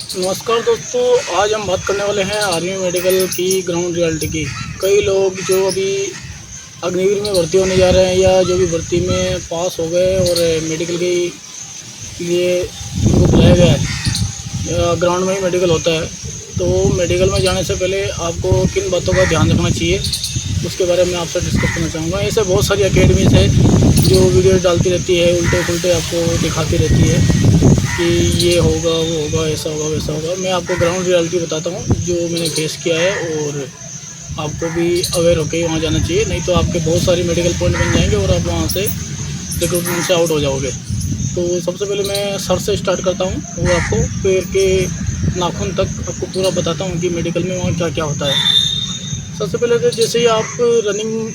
नमस्कार दोस्तों, आज हम बात करने वाले हैं आर्मी मेडिकल की ग्राउंड रियलिटी की। कई लोग जो अभी अग्निवीर में भर्ती होने जा रहे हैं या जो भी भर्ती में पास हो गए और मेडिकल के लिए उनको बुलाया गया है, ग्राउंड में ही मेडिकल होता है, तो मेडिकल में जाने से पहले आपको किन बातों का ध्यान रखना चाहिए उसके बारे में आपसे डिस्कस करना चाहूँगा। ऐसे बहुत सारी अकेडमीज़ है जो वीडियो डालती रहती है, उल्टे पुल्टे आपको दिखाती रहती है कि ये होगा, वो होगा, ऐसा होगा, वैसा होगा। मैं आपको ग्राउंड रियलिटी बताता हूँ जो मैंने फेस किया है, और आपको भी अवेयर होकर वहाँ जाना चाहिए, नहीं तो आपके बहुत सारे मेडिकल पॉइंट बन जाएंगे और आप वहाँ से रिक्रूटमेंट से आउट हो जाओगे। तो सबसे पहले मैं सर से स्टार्ट करता हूँ और आपको पैर के नाखून तक आपको पूरा बताता हूँ कि मेडिकल में वहाँ क्या क्या होता है। सबसे पहले तो जैसे ही आप रनिंग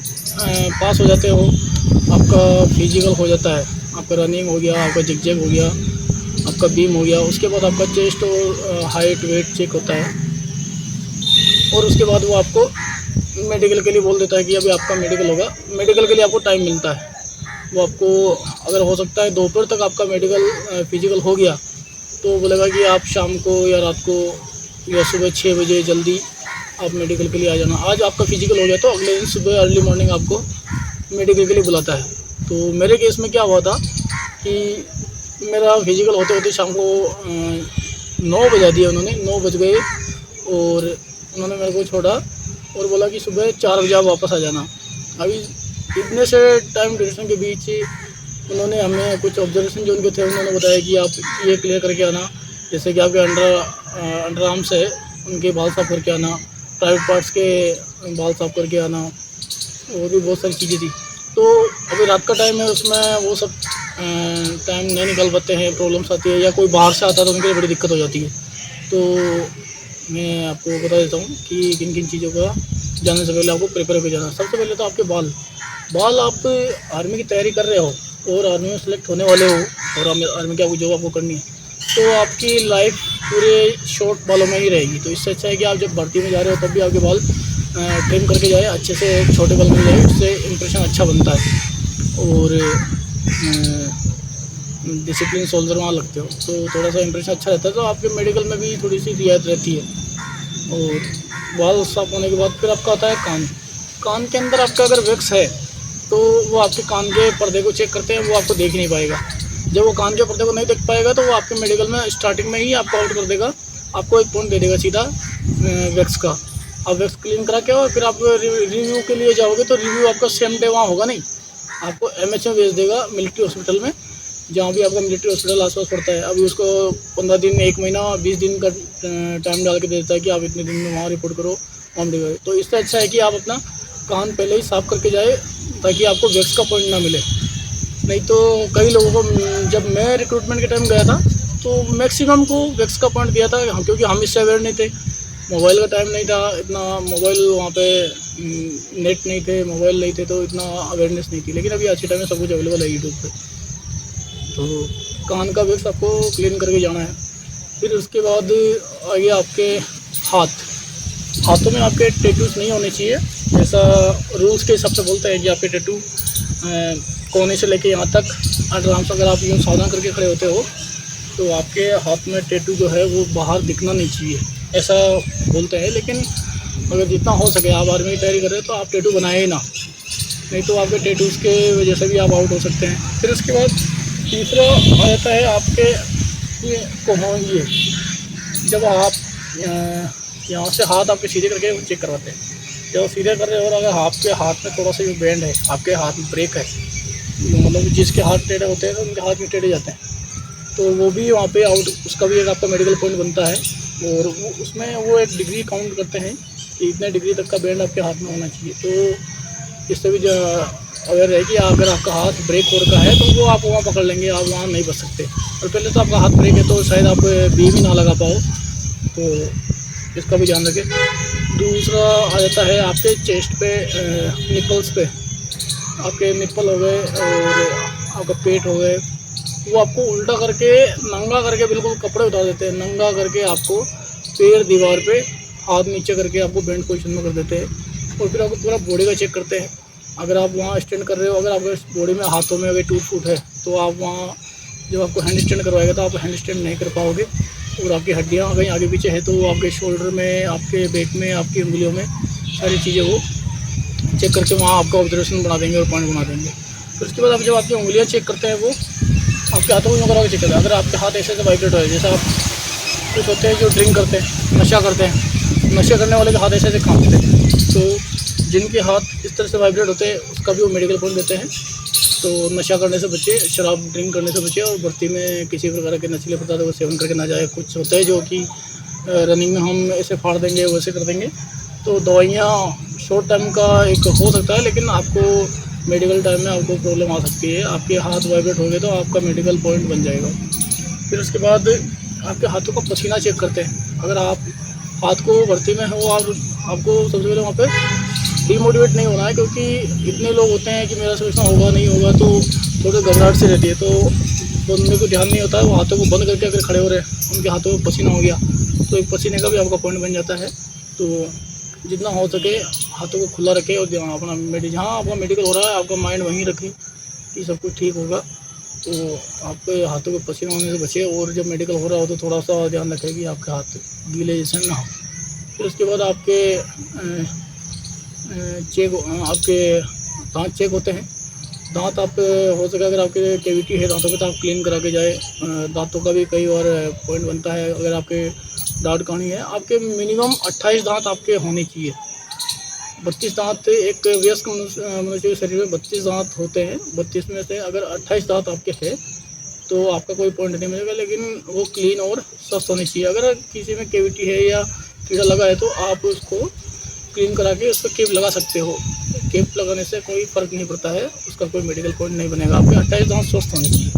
पास हो जाते हो, आपका फिजिकल हो जाता है, आपका रनिंग हो गया, आपका जिग हो गया, आपका बीम हो गया, उसके बाद आपका चेस्ट और हाइट वेट चेक होता है, और उसके बाद वो आपको मेडिकल के लिए बोल देता है कि अभी आपका मेडिकल होगा। मेडिकल के लिए आपको टाइम मिलता है, वो आपको अगर हो सकता है दोपहर तक आपका मेडिकल फिजिकल हो गया तो बोलेगा कि आप शाम को या रात को या सुबह 6 बजे जल्दी आप मेडिकल के लिए आ जाना। आज आपका फिजिकल हो गया तो अगले दिन सुबह अर्ली मॉर्निंग आपको मेडिकल के लिए बुलाता है। तो मेरे केस में क्या हुआ था कि मेरा फिजिकल होते होते शाम को 9 बजा दिया उन्होंने, 9 बज गए, और उन्होंने मेरे को छोड़ा और बोला कि सुबह 4 बजे आप वापस आ जाना। अभी इतने से टाइम ड्यूरेशन के बीच उन्होंने हमें कुछ ऑब्जर्वेशन जो उनके थे उन्होंने बताया कि आप ये क्लियर करके आना, जैसे कि आपके अंडर आर्म्स है उनके बाल साफ़ करके आना, प्राइवेट पार्ट्स के बाल साफ़ करके आना, और भी बहुत सारी चीज़ें थी। तो अभी रात का टाइम है, उसमें वो सब टाइम नहीं निकल पाते हैं, प्रॉब्लम्स आती है, या कोई बाहर से आता है तो उनके लिए बड़ी दिक्कत हो जाती है। तो मैं आपको बता देता हूँ कि किन किन चीज़ों का जाने से पहले आपको प्रिपेयर होकर जाना। सबसे पहले तो आपके बाल आप आर्मी की तैयारी कर रहे हो और आर्मी में सेलेक्ट होने वाले हो, और आर्मी की आपको जॉब आपको करनी है, तो आपकी लाइफ पूरे शॉर्ट बालों में ही रहेगी। तो इससे अच्छा है कि आप जब भर्ती में जा रहे हो तब भी आपके बाल ट्रिम करके जाए, अच्छे से छोटे बाल में जाए, उससे इंप्रेशन अच्छा बनता है, और डिसिप्लिन सोल्जर वहाँ लगते हो तो थोड़ा सा इंप्रेशन अच्छा रहता है। तो आपके मेडिकल में भी थोड़ी सी रियायत रहती है। और बाल साफ होने के बाद फिर आपका आता है कान के अंदर आपका अगर वैक्स है तो वो आपके कान के पर्दे को चेक करते हैं, वो आपको देख नहीं पाएगा। जब वो कान के पर्दे को नहीं देख पाएगा तो वो आपके मेडिकल में स्टार्टिंग में ही आपको आउट कर देगा, आपको एक पॉइंट दे देगा सीधा वैक्स का। आप वैक्स क्लीन करा के और फिर आप रिव्यू के लिए जाओगे तो रिव्यू आपका सेम डे वहाँ होगा नहीं, आपको एमएच में भेज देगा, मिलिट्री हॉस्पिटल में, जहाँ भी आपका मिलिट्री हॉस्पिटल आसपास पड़ता है। अभी उसको 15 दिन, 1 महीना, 20 दिन का टाइम डाल के देता है कि आप इतने दिन में वहाँ रिपोर्ट करो, वहाँ डिलीवर। तो इससे अच्छा है कि आप अपना कान पहले ही साफ़ करके जाए ताकि आपको वैक्स का पॉइंट ना मिले। नहीं तो कई लोगों को, जब मैं रिक्रूटमेंट के टाइम गया था तो मैक्सिमम को वैक्स का पॉइंट दिया था, क्योंकि हम इससे अवेयर नहीं थे, मोबाइल का टाइम नहीं था इतना, मोबाइल वहाँ पे नेट नहीं थे, मोबाइल नहीं थे, तो इतना अवेयरनेस नहीं थी। लेकिन अभी आज के टाइम में सब कुछ अवेलेबल है यूट्यूब पे। तो कान का वैक्स आपको क्लीन करके जाना है। फिर उसके बाद आगे आपके हाथों में आपके टैटूज नहीं होने चाहिए, जैसा रूल्स के हिसाब से बोलते हैं कि आपके टैटू कोने से लेके यहाँ तक अंडर आर्म्स, अगर आप यूँ सावधान करके खड़े होते हो तो आपके हाथ में टैटू जो है वो बाहर दिखना नहीं चाहिए, ऐसा बोलते हैं। लेकिन अगर जितना हो सके आप आर्मी की तैयारी कर रहे हो तो आप टैटू बनाए ही ना, नहीं तो आपके टैटूज़ के वजह से भी आप आउट हो सकते हैं। फिर उसके बाद तीसरा आ जाता है आपके ये जब आप यहाँ से हाथ आपके सीधे करके चेक करवाते हैं, जब सीधे कर रहे हो और अगर आपके हाथ में थोड़ा सा भी बैंड है, आपके हाथ में ब्रेक है, मतलब जिसके हाथ टेढ़े होते हैं तो उनके हाथ में टेढ़े जाते हैं, तो वो भी वहाँ पे आउट, उसका भी एक आपका मेडिकल पॉइंट बनता है। और वो उसमें वो एक डिग्री काउंट करते हैं कि इतने डिग्री तक का बैंड आपके हाथ में होना चाहिए। तो इससे भी जो अवेयर है कि अगर आपका हाथ ब्रेक हो रखा है तो वो आप वहाँ पकड़ लेंगे, आप वहाँ नहीं बच सकते। और पहले तो आपका हाथ ब्रेक है तो शायद आप बीम ही ना लगा पाओ, तो इसका भी ध्यान रखें। दूसरा आ जाता है आपके चेस्ट पे, निपल्स पे, आपके निपल हो गए और आपका पेट हो गए, वो आपको उल्टा करके, नंगा करके, बिल्कुल कपड़े उतार देते हैं, नंगा करके आपको पैर दीवार पे हाथ नीचे करके आपको बेंड पोजीशन में कर देते हैं, और फिर आपको पूरा बॉडी का चेक करते हैं। अगर आप वहाँ स्टैंड कर रहे हो, अगर आपके बॉडी में हाथों में अगर टूट फूट है तो आप वहाँ जब आपको हैंड स्टैंड करवाएगा तो आप हैंड स्टैंड नहीं कर पाओगे, और आपकी हड्डियाँ कहीं आगे पीछे है तो वो आपके शोल्डर में, आपके बैक में, आपकी उंगलियों में सारी चीज़ें वो चेक करके वहाँ आपका ऑब्जर्वेशन बना देंगे और पॉइंट बना देंगे। फिर उसके बाद आप जब आपकी उंगलियाँ चेक करते हैं, वो आपके हाथों को यूँ करा के चेक करते हैं। अगर आपके हाथ ऐसे ऐसे वाइब्रेट हो जाए, जैसे आप कुछ होते हैं जो ड्रिंक करते हैं, नशा करते हैं, नशा करने वाले के हाथ ऐसे ऐसे कांपते हैं, तो जिनके हाथ इस तरह से वाइब्रेट होते हैं उसका भी वो मेडिकल पॉइंट देते हैं। तो नशा करने से बचे, शराब ड्रिंक करने से बचे और भर्ती में किसी प्रकार के नशीले पदार्थों का सेवन करके ना जाए। कुछ होते हैं जो कि रनिंग में हम ऐसे फाड़ देंगे, वैसे कर देंगे। तो दवाइयाँ शॉर्ट टाइम का एक हो सकता है, लेकिन आपको मेडिकल टाइम में आपको प्रॉब्लम आ सकती है। आपके हाथ वाइब्रेट हो गए तो आपका मेडिकल पॉइंट बन जाएगा। फिर उसके बाद आपके हाथों का पसीना चेक करते हैं। अगर आप हाथ को भर्ती में हो और आपको सबसे पहले वहाँ पे डिमोटिवेट नहीं होना है, क्योंकि इतने लोग होते हैं कि मेरा सिलेक्शन होगा नहीं होगा, तो थोड़ी घबराहट से रहती है। तो बंदे को ध्यान नहीं होता है, वो हाथों को बंद करके अगर खड़े हो रहे हैं, उनके हाथों में पसीना हो गया तो एक पसीने का भी आपका पॉइंट बन जाता है। तो जितना हो सके हाथों को खुला रखें और अपना जहाँ आपका मेडिकल हो रहा है आपका माइंड वहीं रखें कि सब कुछ ठीक होगा। तो आपके हाथों के पसीना होने से बचे, और जब मेडिकल हो रहा हो तो थोड़ा सा ध्यान रखें कि आपके हाथ गीले जैसे ना हो। फिर उसके बाद आपके चेक आपके दांत चेक होते हैं। दांत आप हो सके अगर आपके कैविटी है दांतों में तो आप क्लीन करा के जाए। दांतों का भी कई बार पॉइंट बनता है। अगर आपके दांत कहानी है, आपके मिनिमम 28 दांत आपके होने चाहिए। 32 दांत एक वयस्क मनुष्य के शरीर में 32 दांत होते हैं। 32 में से अगर 28 दांत आपके हैं तो आपका कोई पॉइंट नहीं मिलेगा, लेकिन वो क्लीन और स्वस्थ होनी चाहिए। अगर किसी में कैविटी है या कीड़ा लगा है तो आप उसको क्लीन करा के उस पर केप लगा सकते हो। केप लगाने से कोई फ़र्क नहीं पड़ता है, उसका कोई मेडिकल पॉइंट नहीं बनेगा। आपके 28 दांत स्वस्थ होने चाहिए।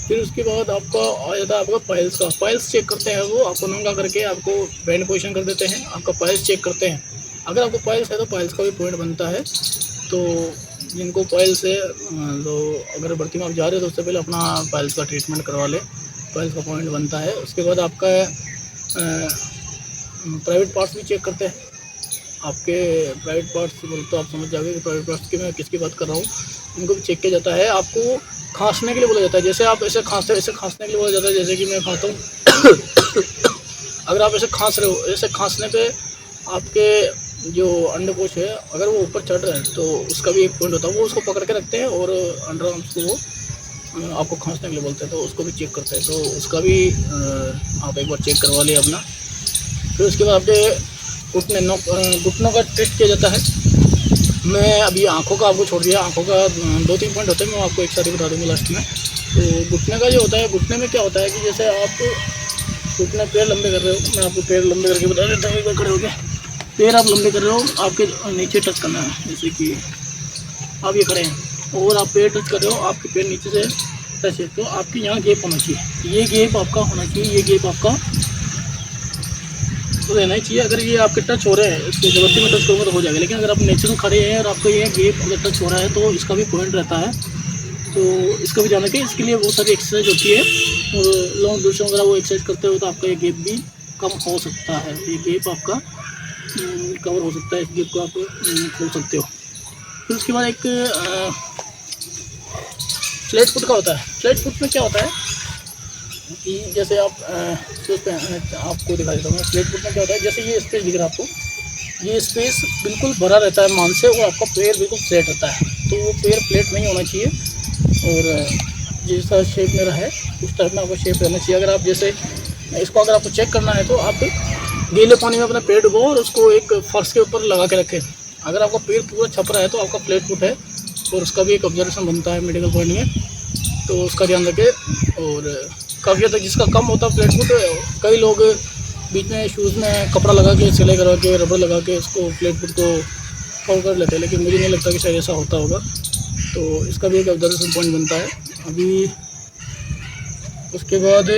फिर उसके बाद आपका आ जाता है आपका पाइल्स का। पाइल्स चेक करते हैं, वो आपको नंगा करके आपको बैंड पोजीशन कर देते हैं, आपका पाइल्स चेक करते हैं। अगर आपको पाइल्स है तो पाइल्स का भी पॉइंट बनता है। तो जिनको पाइल्स है तो अगर भर्ती में आप जा रहे हो तो उससे पहले अपना पाइल्स का ट्रीटमेंट करवा ले, पाइल्स का पॉइंट बनता है। उसके बाद आपका प्राइवेट पार्ट्स भी चेक करते हैं। आपके प्राइवेट पार्ट्स बोल तो आप समझ जाओगे कि प्राइवेट पार्ट्स की मैं किसकी बात कर रहा हूँ। इनको भी चेक किया जाता है। आपको खांसने के लिए बोला जाता है, जैसे आप ऐसे खांसते ऐसे खांसने के लिए बोला जाता है, जैसे कि मैं खाता हूँ। अगर आप ऐसे खांस रहे हो, ऐसे खांसने पे आपके जो अंडकोश है अगर वो ऊपर चढ़ रहे हैं तो उसका भी एक पॉइंट होता है। वो उसको पकड़ के रखते हैं और अंडर आर्म्स को वो आपको खांसने के लिए बोलते हैं, तो उसको भी चेक करते हैं। तो उसका भी आप एक बार चेक करवा लें अपना। फिर उसके बाद आपके घुटनों का टेस्ट किया जाता है। मैं अभी आँखों का आपको छोड़ दिया। आँखों का 2-3 पॉइंट होते हैं, मैं आपको एक साथ ही बता दूँगा लास्ट में। तो घुटने का जो होता है, घुटने में क्या होता है कि जैसे आप घुटने पैर लंबे कर रहे हो, मैं आपको पैर लंबे करके बता देता हूँ। एक बार खड़े हो गए, पैर आप लंबे कर रहे हो, आपके नीचे टच करना है। जैसे कि आप ये खड़े हैं और आप पैर टच कर रहे हो, आपके पैर नीचे से टच है तो आपके यहाँ गैप होना चाहिए। ये गैप आपका होना चाहिए, ये गैप आपका तो रहना ही चाहिए। अगर ये आपके टच हो रहे हैं, इसको जबरदस्ती में टच करूँगा तो हो जाएगा, लेकिन अगर आप नेचुरल खड़े हैं और आपका ये गेप अगर टच हो रहा है तो इसका भी पॉइंट रहता है। तो इसका भी ध्यान रखें। इसके लिए बहुत सारी एक्सरसाइज होती है, और लॉन्ग डिस्टेंस वगैरह वो एक्सरसाइज करते हो तो आपका ये गेप भी कम हो सकता है। ये गेप आपका कवर हो सकता है, इस गेप को आप खोल सकते हो। फिर उसके बाद एक फ्लैट फुट का होता है। फ्लैट फुट में क्या होता है कि जैसे आप आपको दिखा देता हूँ मैं। फ्लैट फुट में क्या होता है, जैसे ये स्पेस दिख रहा है आपको, ये स्पेस बिल्कुल भरा रहता है मान से, और आपका पैर बिल्कुल फ्लैट रहता है। तो वो पैर फ्लैट नहीं होना चाहिए, और जैसा शेप मेरा है उस टाइप में आपको शेप रहना चाहिए। अगर आप जैसे इसको अगर आपको चेक करना है तो आप गीले पानी में अपना पैर डुबो और उसको एक फर्श के ऊपर लगा के रखें। अगर आपका पैर पूरा छप रहा है तो आपका फ्लैट फुट है, और उसका भी एक ऑब्जर्वेशन बनता है मेडिकल पॉइंट में, तो उसका ध्यान रखें। और काफ़ी हद तक जिसका कम होता है फ्लैट फुट, कई लोग बीच में शूज़ में कपड़ा लगा के, सिलाई करा के, रबड़ लगा के उसको फ्लैट फुट को कवर कर लेते हैं, लेकिन मुझे नहीं लगता कि शायद ऐसा होता होगा। तो इसका भी एक ऑब्जर्वेशन पॉइंट बनता है। अभी उसके बाद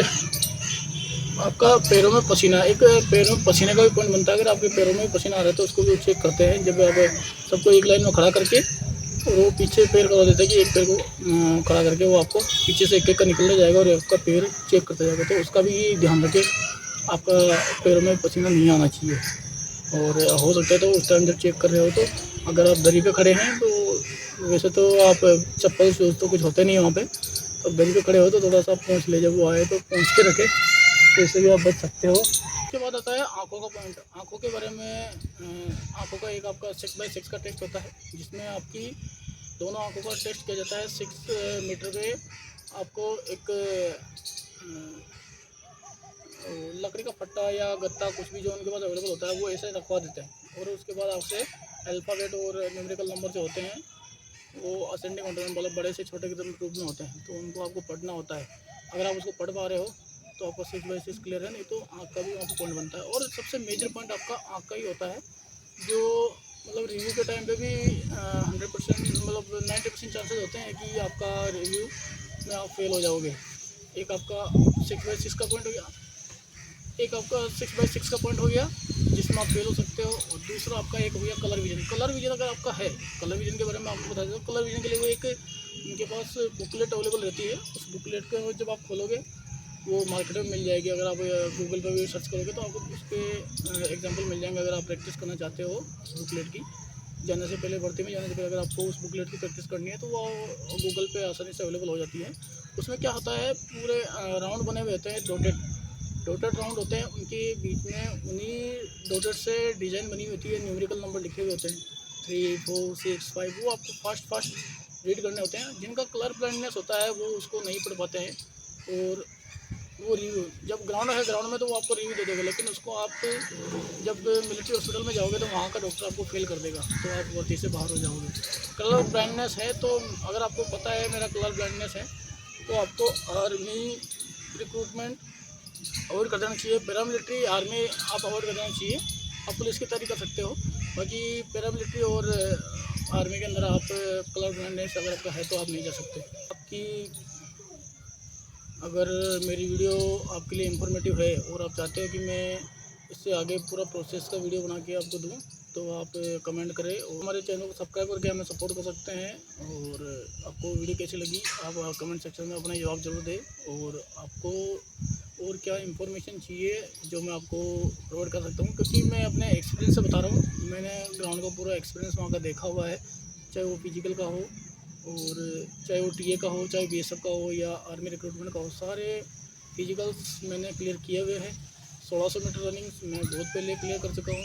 आपका पैरों में पसीना, एक पैरों में पसीने का भी पॉइंट बनता है। अगर आपके पैरों में पसीना आ रहा है तो उसको भी चेक करते हैं। जब आप सबको एक लाइन में खड़ा करके और वो पीछे पैर करवा देता है कि एक पैर को खड़ा करके वो आपको पीछे से एक का निकलने जाएगा और आपका पैर चेक करता जाएगा। तो उसका भी ध्यान रखें, आपका पैरों में पसीना नहीं आना चाहिए। और हो सकता है तो उस टाइम जब चेक कर रहे हो तो अगर आप दरी पे खड़े हैं तो वैसे तो आप चप्पल शूज़ तो कुछ होते नहीं है वहाँ पे, तो दरी पे खड़े हो तो थोड़ा सा पहुँच ले, जब वो आए तो पहुँच के रखें। तो इससे भी आप बच सकते हो। उसके बाद आता है आँखों का पॉइंट। आँखों के बारे में आँखों का एक आपका 6x6 का टेस्ट होता है, जिसमें आपकी दोनों आँखों का टेस्ट किया जाता है। 6 मीटर पे आपको एक लकड़ी का फट्टा या गत्ता कुछ भी जो उनके पास अवेलेबल होता है वो ऐसे रखवा देते हैं, और उसके बाद आपसे अल्फ़ाबेट और न्यूमेरिकल नंबर जो होते हैं वो असेंडिंग ऑर्डर में, मतलब बड़े से छोटे के रूप में होते हैं, तो उनको आपको पढ़ना होता है। अगर आप उसको पढ़ पा रहे हो तो आपका 6x6 क्लियर है, नहीं तो आँख का भी वहाँ पर पॉइंट बनता है। और सबसे मेजर पॉइंट आपका आँख का ही होता है, जो मतलब रिव्यू के टाइम पे भी 100% मतलब 90% चांसेस होते हैं कि आपका रिव्यू में आप फेल हो जाओगे। एक आपका 6x6 का पॉइंट हो गया, एक आपका 6x6 का पॉइंट हो गया जिसमें आप फेल हो सकते हो, और दूसरा आपका एक हो गया कलर विजन। कलर विजन अगर आपका है, कलर विजन के बारे में आपको बता देता हूँ। कलर विजन के लिए वो एक उनके पास बुकलेट अवेलेबल रहती है। उस बुकलेट को जब आप खोलोगे वो मार्केट में मिल जाएगी। अगर आप गूगल पर भी सर्च करोगे तो आपको उस पर एग्जाम्पल मिल जाएंगे। अगर आप प्रैक्टिस करना चाहते हो उस बुकलेट की, जाने से पहले, भर्ती में जाने से पहले अगर आपको उस बुकलेट की प्रैक्टिस करनी है तो वो गूगल पे आसानी से अवेलेबल हो जाती है। उसमें क्या होता है, पूरे राउंड बने हुए होते हैं, डॉटेड राउंड होते हैं, उनके बीच में उन्हीं डॉटेड से डिज़ाइन बनी होती है, न्यूमेरिकल नंबर लिखे हुए होते हैं 3, 4, 6, 5। वो आपको फास्ट रीड करने होते हैं। जिनका कलर ब्लाइंडनेस होता है वो उसको नहीं पढ़ पाते हैं, और वो रिव्यू जब ग्राउंड है, ग्राउंड में तो वो आपको रिव्यू दे देगा, लेकिन उसको आप जब मिलिट्री हॉस्पिटल में जाओगे तो वहाँ का डॉक्टर आपको फेल कर देगा, तो आप भर्ती से बाहर हो जाओगे। कलर ब्लाइंडनेस है तो अगर आपको पता है मेरा कलर ब्लाइंडनेस है तो आपको आर्मी रिक्रूटमेंट अवॉइड कर देना चाहिए। पैरामिलिट्री आर्मी आप अवॉइड कर देना चाहिए। आप पुलिस की तैयारी कर सकते हो, बाकी पैरामिलिट्री और आर्मी के अंदर आप कलर ब्लाइंडनेस अगर आपका है तो आप नहीं जा सकते। आपकी अगर मेरी वीडियो आपके लिए इन्फॉर्मेटिव है और आप चाहते हो कि मैं इससे आगे पूरा प्रोसेस का वीडियो बना के आपको दूं, तो आप कमेंट करें और हमारे चैनल को सब्सक्राइब करके हमें सपोर्ट कर सकते हैं। और आपको वीडियो कैसी लगी आप कमेंट सेक्शन में अपना जवाब ज़रूर दें। और आपको और क्या इन्फॉर्मेशन चाहिए जो मैं आपको प्रोवाइड कर सकता हूँ, क्योंकि मैं अपने एक्सपीरियंस से बता रहा हूँ। मैंने ग्राउंड का पूरा एक्सपीरियंस वहाँ का देखा हुआ है, चाहे वो फिजिकल का हो, और चाहे वो टीए का हो, चाहे बीएसएफ का हो, या आर्मी रिक्रूटमेंट का हो। सारे फिजिकल्स मैंने क्लियर किए हुए हैं। 1600 मीटर रनिंग मैं बहुत पहले क्लियर कर चुका हूँ।